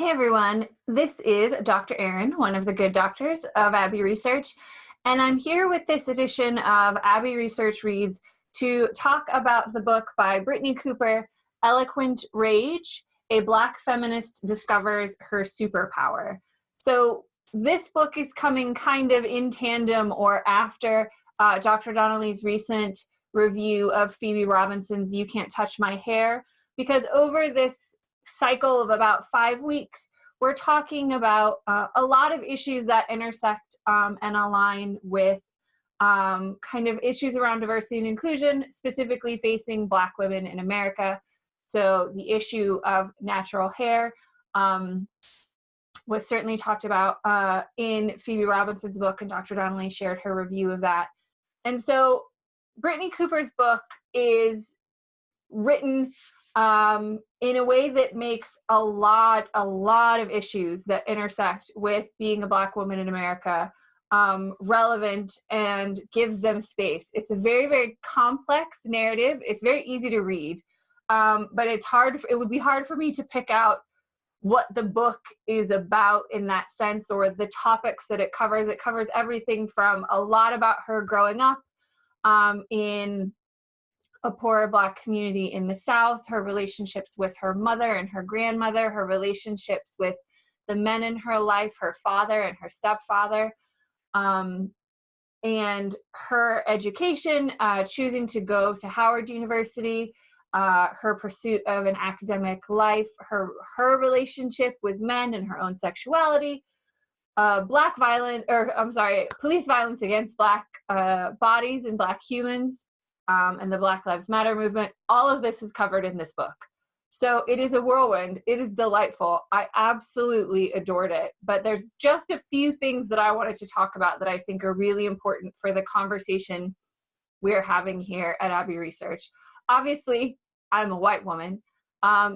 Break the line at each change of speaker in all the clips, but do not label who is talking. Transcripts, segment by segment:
Hey everyone, this is Dr. Erin, one of the good doctors of Abbey Research, and I'm here with this edition of Abbey Research Reads to talk about the book by Brittney Cooper, Eloquent Rage, A Black Feminist Discovers Her Superpower. So this book is coming kind of in tandem or after Dr. Donnelly's recent review of Phoebe Robinson's You Can't Touch My Hair, because over this cycle of about 5 weeks, we're talking about a lot of issues that intersect and align with kind of issues around diversity and inclusion, specifically facing Black women in America. So the issue of natural hair was certainly talked about in Phoebe Robinson's book, and Dr. Donnelly shared her review of that. And so Brittney Cooper's book is written in a way that makes a lot of issues that intersect with being a Black woman in America relevant and gives them space. It's a very, very complex narrative. It's very easy to read, but it would be hard for me to pick out what the book is about in that sense, or the topics that it covers. It covers everything from a lot about her growing up in a poor Black community in the South, her relationships with her mother and her grandmother, her relationships with the men in her life, her father and her stepfather, and her education, choosing to go to Howard University, her pursuit of an academic life, her relationship with men and her own sexuality, police violence against Black bodies and Black humans, and the Black Lives Matter movement. All of this is covered in this book. So it is a whirlwind. It is delightful. I absolutely adored it. But there's just a few things that I wanted to talk about that I think are really important for the conversation we're having here at Abbey Research. Obviously, I'm a white woman.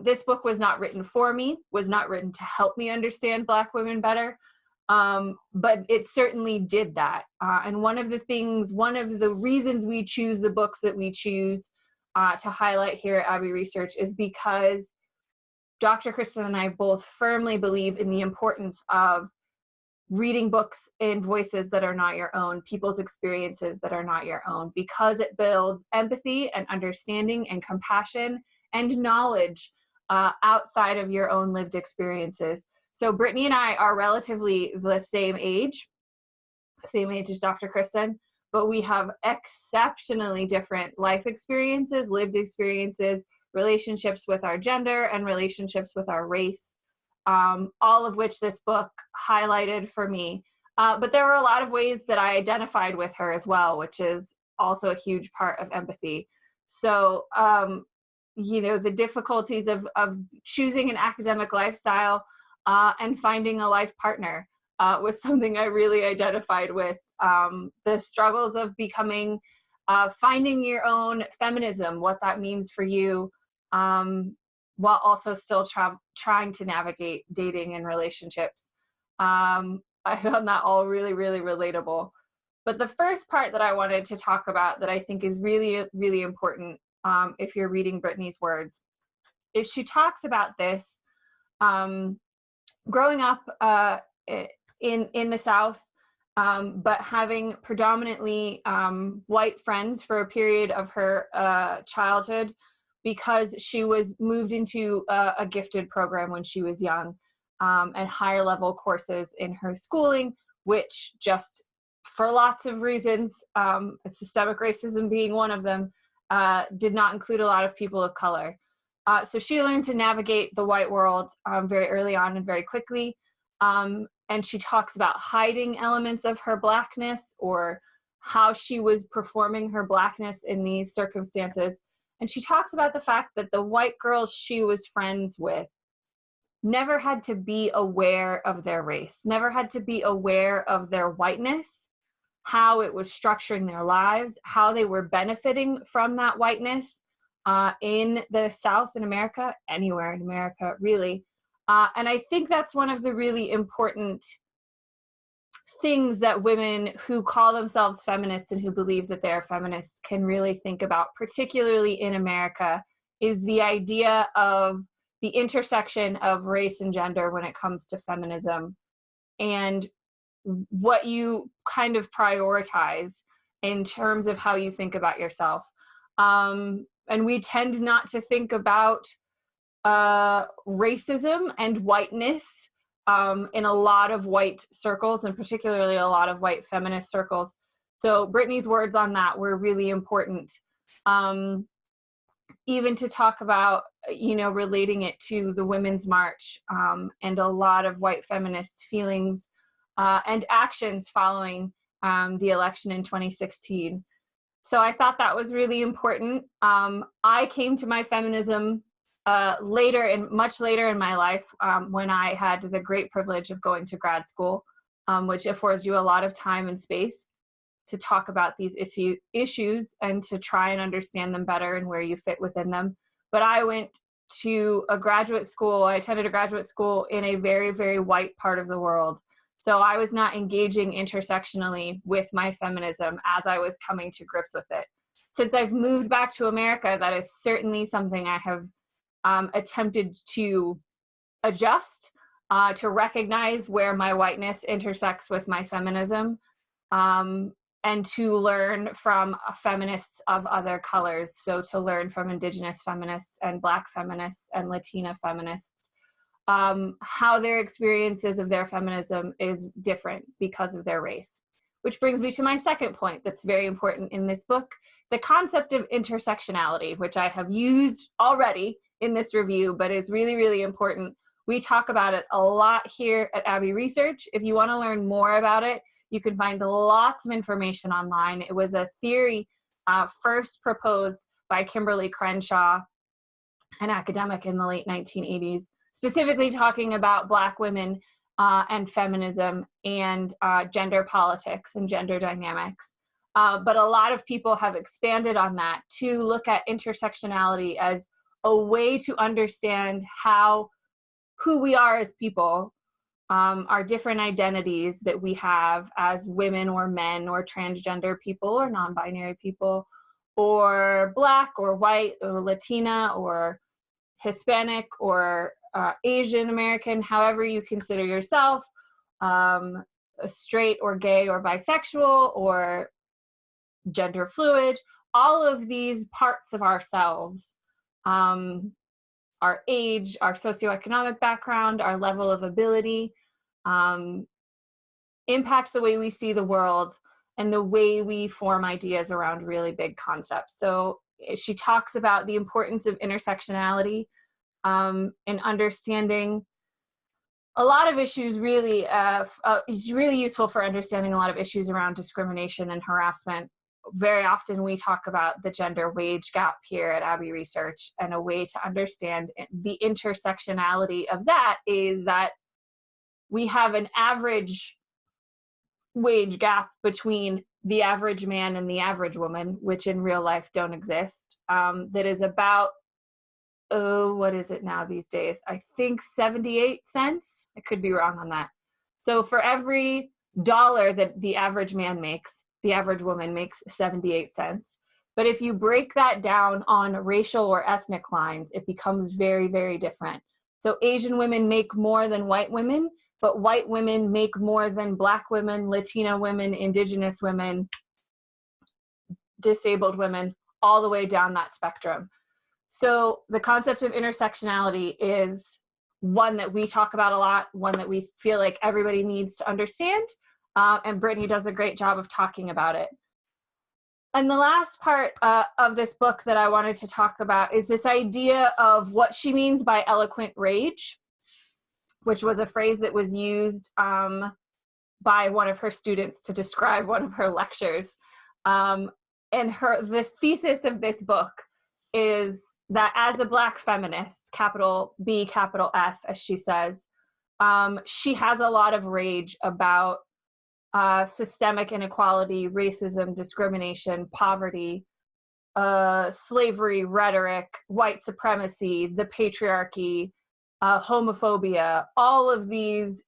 This book was not written for me, was not written to help me understand Black women better. But it certainly did that. And one of the reasons we choose the books that we choose to highlight here at Abbey Research is because Dr. Kristen and I both firmly believe in the importance of reading books in voices that are not your own, people's experiences that are not your own, because it builds empathy and understanding and compassion and knowledge outside of your own lived experiences. So Brittney and I are relatively the same age as Dr. Kristen, but we have exceptionally different life experiences, lived experiences, relationships with our gender, and relationships with our race, all of which this book highlighted for me. But there were a lot of ways that I identified with her as well, which is also a huge part of empathy. So, the difficulties of choosing an academic lifestyle and finding a life partner was something I really identified with. The struggles of finding your own feminism, what that means for you, while also still trying to navigate dating and relationships. I found that all really, really relatable. But the first part that I wanted to talk about that I think is really, really important if you're reading Brittney's words is she talks about this growing up in the South, but having predominantly white friends for a period of her childhood, because she was moved into a gifted program when she was young, and higher level courses in her schooling, which just for lots of reasons, systemic racism being one of them, did not include a lot of people of color. So she learned to navigate the white world very early on and very quickly. And she talks about hiding elements of her Blackness, or how she was performing her Blackness in these circumstances. And she talks about the fact that the white girls she was friends with never had to be aware of their race, never had to be aware of their whiteness, how it was structuring their lives, how they were benefiting from that whiteness in the South in America, anywhere in America, really. And I think that's one of the really important things that women who call themselves feminists and who believe that they're feminists can really think about, particularly in America, is the idea of the intersection of race and gender when it comes to feminism, and what you kind of prioritize in terms of how you think about yourself. And we tend not to think about racism and whiteness in a lot of white circles, and particularly a lot of white feminist circles. So Brittney's words on that were really important. Even to talk about, relating it to the Women's March and a lot of white feminists' feelings and actions following the election in 2016. So I thought that was really important. I came to my feminism much later in my life, when I had the great privilege of going to grad school, which affords you a lot of time and space to talk about these issues and to try and understand them better and where you fit within them. But I went to I attended a graduate school in a very, very white part of the world. So I was not engaging intersectionally with my feminism as I was coming to grips with it. Since I've moved back to America, that is certainly something I have attempted to adjust, to recognize where my whiteness intersects with my feminism, and to learn from feminists of other colors. So to learn from Indigenous feminists and Black feminists and Latina feminists, how their experiences of their feminism is different because of their race. Which brings me to my second point that's very important in this book, the concept of intersectionality, which I have used already in this review, but is really, really important. We talk about it a lot here at Abbey Research. If you want to learn more about it, you can find lots of information online. It was a theory first proposed by Kimberly Crenshaw, an academic in the late 1980s, specifically talking about Black women and feminism and gender politics and gender dynamics. But a lot of people have expanded on that to look at intersectionality as a way to understand who we are as people, our different identities that we have as women or men or transgender people or non-binary people, or Black or white or Latina or Hispanic or Asian American, however you consider yourself, straight or gay or bisexual or gender fluid. All of these parts of ourselves, our age, our socioeconomic background, our level of ability, impact the way we see the world and the way we form ideas around really big concepts. So she talks about the importance of intersectionality in understanding a lot of issues. Really, it's really useful for understanding a lot of issues around discrimination and harassment. Very often we talk about the gender wage gap here at Abbey Research, and a way to understand the intersectionality of that is that we have an average wage gap between the average man and the average woman, which in real life don't exist, that is about, what is it now these days? I think 78 cents. I could be wrong on that. So for every dollar that the average man makes, the average woman makes 78 cents. But if you break that down on racial or ethnic lines, it becomes very, very different. So Asian women make more than white women, but white women make more than Black women, Latina women, Indigenous women, disabled women, all the way down that spectrum. So the concept of intersectionality is one that we talk about a lot, one that we feel like everybody needs to understand, and Brittney does a great job of talking about it. And the last part of this book that I wanted to talk about is this idea of what she means by eloquent rage, which was a phrase that was used by one of her students to describe one of her lectures. And the thesis of this book is that as a Black feminist, capital B, capital F, as she says, she has a lot of rage about systemic inequality, racism, discrimination, poverty, slavery, rhetoric, white supremacy, the patriarchy, homophobia, all of these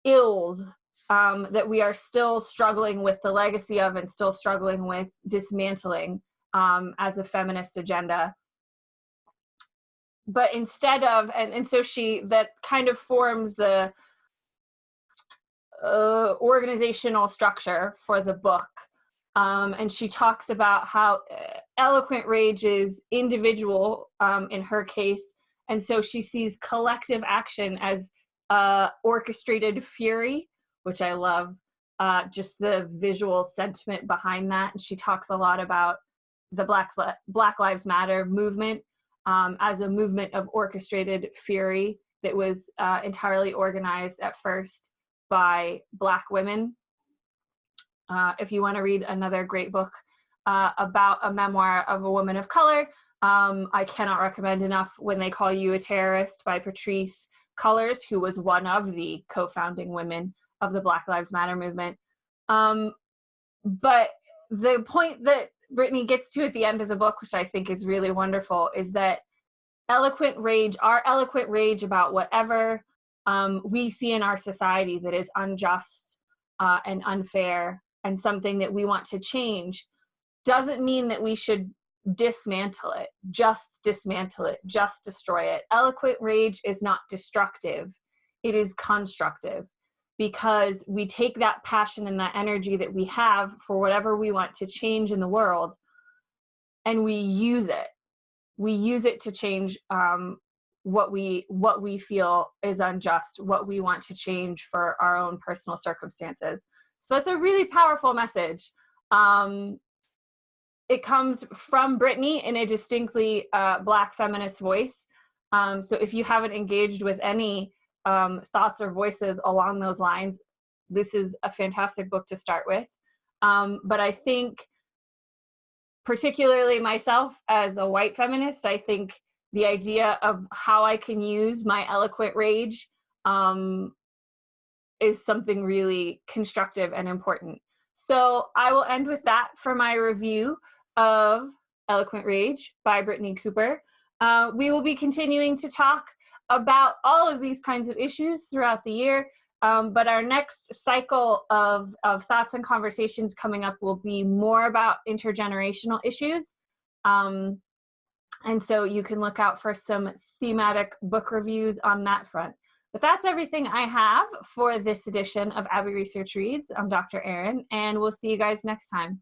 ills that we are still struggling with the legacy of and still struggling with dismantling as a feminist agenda. but instead of, and so that kind of forms the organizational structure for the book. And she talks about how Eloquent Rage is individual in her case. And so she sees collective action as orchestrated fury, which I love, just the visual sentiment behind that. And she talks a lot about the Black Lives Matter movement as a movement of orchestrated fury that was entirely organized at first by Black women. If you want to read another great book about a memoir of a woman of color, I cannot recommend enough When They Call You a Terrorist by Patrisse Cullors, who was one of the co-founding women of the Black Lives Matter movement. But the point that Brittney gets to at the end of the book, which I think is really wonderful, is that eloquent rage, our eloquent rage about whatever we see in our society that is unjust and unfair and something that we want to change, doesn't mean that we should dismantle it, just destroy it. Eloquent rage is not destructive, it is constructive, because we take that passion and that energy that we have for whatever we want to change in the world, and we use it to change what we feel is unjust, what we want to change for our own personal circumstances. So that's a really powerful message. It comes from Brittney in a distinctly Black feminist voice. So if you haven't engaged with any thoughts or voices along those lines, this is a fantastic book to start with. But I think, particularly myself as a white feminist, I think the idea of how I can use my eloquent rage is something really constructive and important. So I will end with that for my review of Eloquent Rage by Brittney Cooper. We will be continuing to talk about all of these kinds of issues throughout the year, but our next cycle of thoughts and conversations coming up will be more about intergenerational issues. And so you can look out for some thematic book reviews on that front. But that's everything I have for this edition of Abbey Research Reads. I'm Dr. Erin, and we'll see you guys next time.